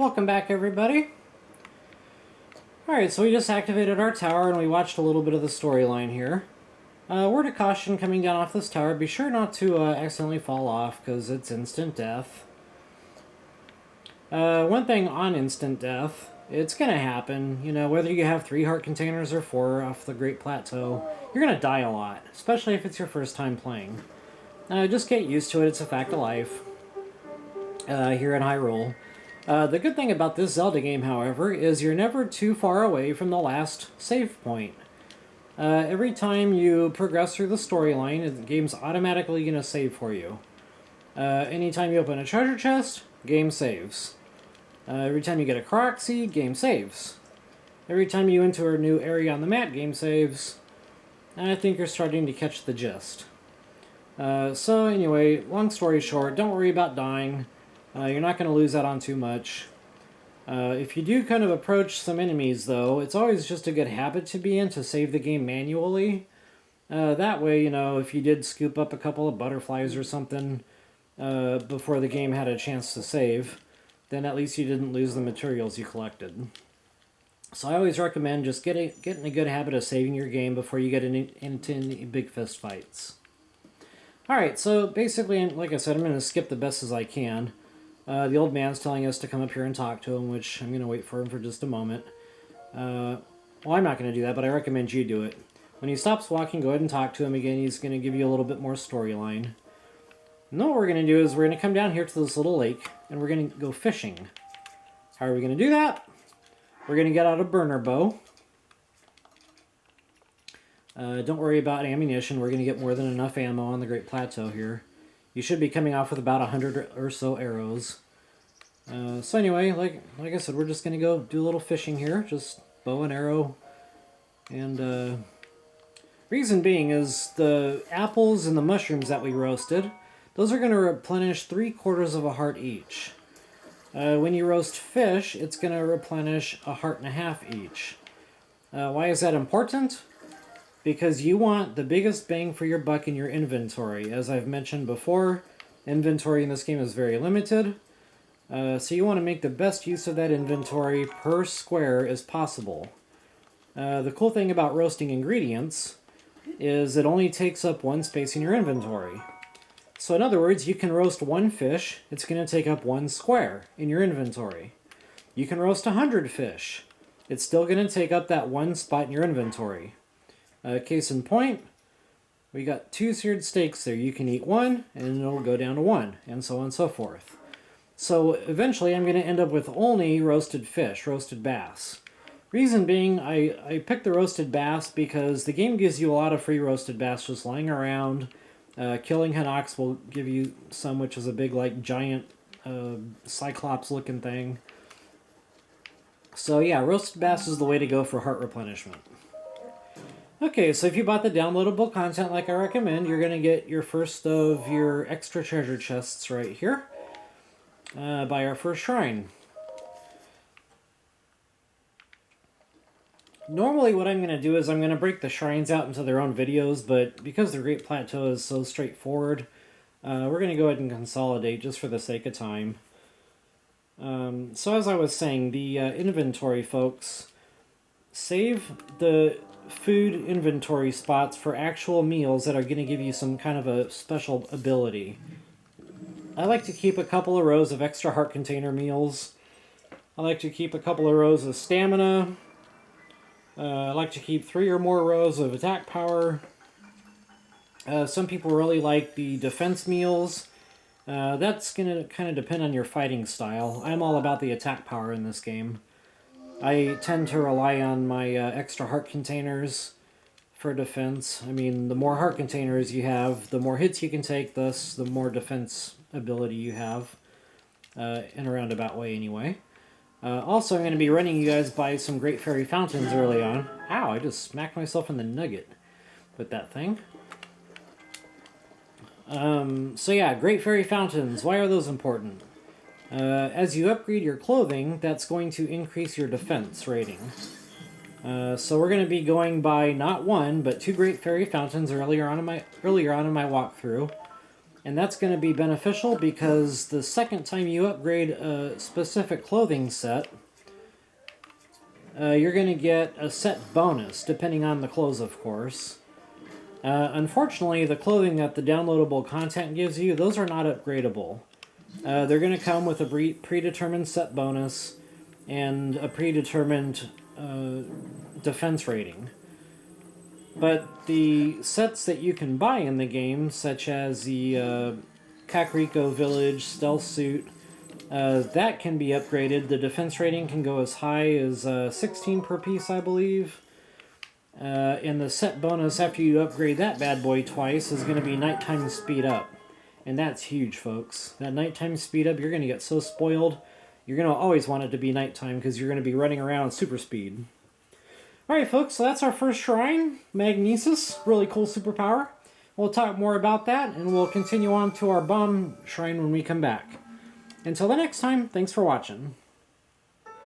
Welcome back, everybody. Alright, so we just activated our tower and we watched a little bit of the storyline here. Word of caution coming down off this tower, be sure not to accidentally fall off, because it's instant death. One thing on instant death, it's going to happen, you know, whether you have 3 heart containers or 4 off the Great Plateau, you're going to die a lot, especially if it's your first time playing. Just get used to it, it's a fact of life here in Hyrule. The good thing about this Zelda game, however, is you're never too far away from the last save point. Every time you progress through the storyline, the game's automatically going to save for you. Anytime you open a treasure chest, game saves. Every time you get a Korok seed, game saves. Every time you enter a new area on the map, game saves. And I think you're starting to catch the gist. So anyway, long story short, don't worry about dying. You're not going to lose out on too much. If you do kind of approach some enemies, though, it's always just a good habit to be in to save the game manually. That way, you know, if you did scoop up a couple of butterflies or something before the game had a chance to save, then at least you didn't lose the materials you collected. So I always recommend just getting a good habit of saving your game before you get into any big fist fights. Alright, so basically, like I said, I'm going to skip the best as I can. The old man's telling us to come up here and talk to him, which I'm going to wait for him for just a moment. Well, I'm not going to do that, but I recommend you do it. When he stops walking, go ahead and talk to him again. He's going to give you a little bit more storyline. And then what we're going to do is we're going to come down here to this little lake, and we're going to go fishing. How are we going to do that? We're going to get out a burner bow. Don't worry about ammunition. We're going to get more than enough ammo on the Great Plateau here. You should be coming off with about 100 or so arrows. So anyway, like I said, we're just going to go do a little fishing here. Just bow and arrow. And reason being is the apples and the mushrooms that we roasted, those are going to replenish 3/4 of a heart each. When you roast fish, it's going to replenish 1.5 hearts each. Why is that important? Because you want the biggest bang for your buck in your inventory. As I've mentioned before, inventory in this game is very limited. So you want to make the best use of that inventory per square as possible. The cool thing about roasting ingredients is it only takes up 1 space in your inventory. So in other words, you can roast 1 fish, it's going to take up 1 square in your inventory. You can roast 100 fish, it's still going to take up that 1 spot in your inventory. Case in point, we got 2 seared steaks there. You can eat 1, and it'll go down to 1, and so on and so forth. So eventually I'm going to end up with only roasted fish, roasted bass. Reason being, I picked the roasted bass because the game gives you a lot of free roasted bass just lying around. Killing Hinox will give you some, which is a big, like, giant Cyclops-looking thing. So yeah, roasted bass is the way to go for heart replenishment. Okay, so if you bought the downloadable content like I recommend, you're going to get your first of your extra treasure chests right here by our first shrine. Normally what I'm going to do is I'm going to break the shrines out into their own videos, but because the Great Plateau is so straightforward, we're going to go ahead and consolidate just for the sake of time. So as I was saying, the inventory, folks, save the food inventory spots for actual meals that are going to give you some kind of a special ability. I like to keep a couple of rows of extra heart container meals. I like to keep a couple of rows of stamina. I like to keep 3 or more rows of attack power. Some people really like the defense meals. That's going to kind of depend on your fighting style. I'm all about the attack power in this game. I tend to rely on my extra heart containers for defense. I mean, the more heart containers you have, the more hits you can take, thus the more defense ability you have, in a roundabout way anyway. Also, I'm going to be running you guys by some Great Fairy Fountains early on. Ow, I just smacked myself in the nugget with that thing. So yeah, Great Fairy Fountains, why are those important? As you upgrade your clothing, that's going to increase your defense rating. So we're going to be going by not 1, but 2 Great Fairy Fountains earlier on in my walkthrough. And that's going to be beneficial because the second time you upgrade a specific clothing set, you're going to get a set bonus, depending on the clothes, of course. Unfortunately, the clothing that the downloadable content gives you, those are not upgradable. They're going to come with a predetermined set bonus and a predetermined defense rating. But the sets that you can buy in the game, such as the Kakariko Village Stealth Suit, that can be upgraded. The defense rating can go as high as 16 per piece, I believe. And the set bonus after you upgrade that bad boy twice is going to be nighttime speed up. And that's huge, folks. That nighttime speed up, you're going to get so spoiled. You're going to always want it to be nighttime because you're going to be running around super speed. Alright, folks, so that's our first shrine, Magnesis. Really cool superpower. We'll talk more about that, and we'll continue on to our bomb shrine when we come back. Until the next time, thanks for watching.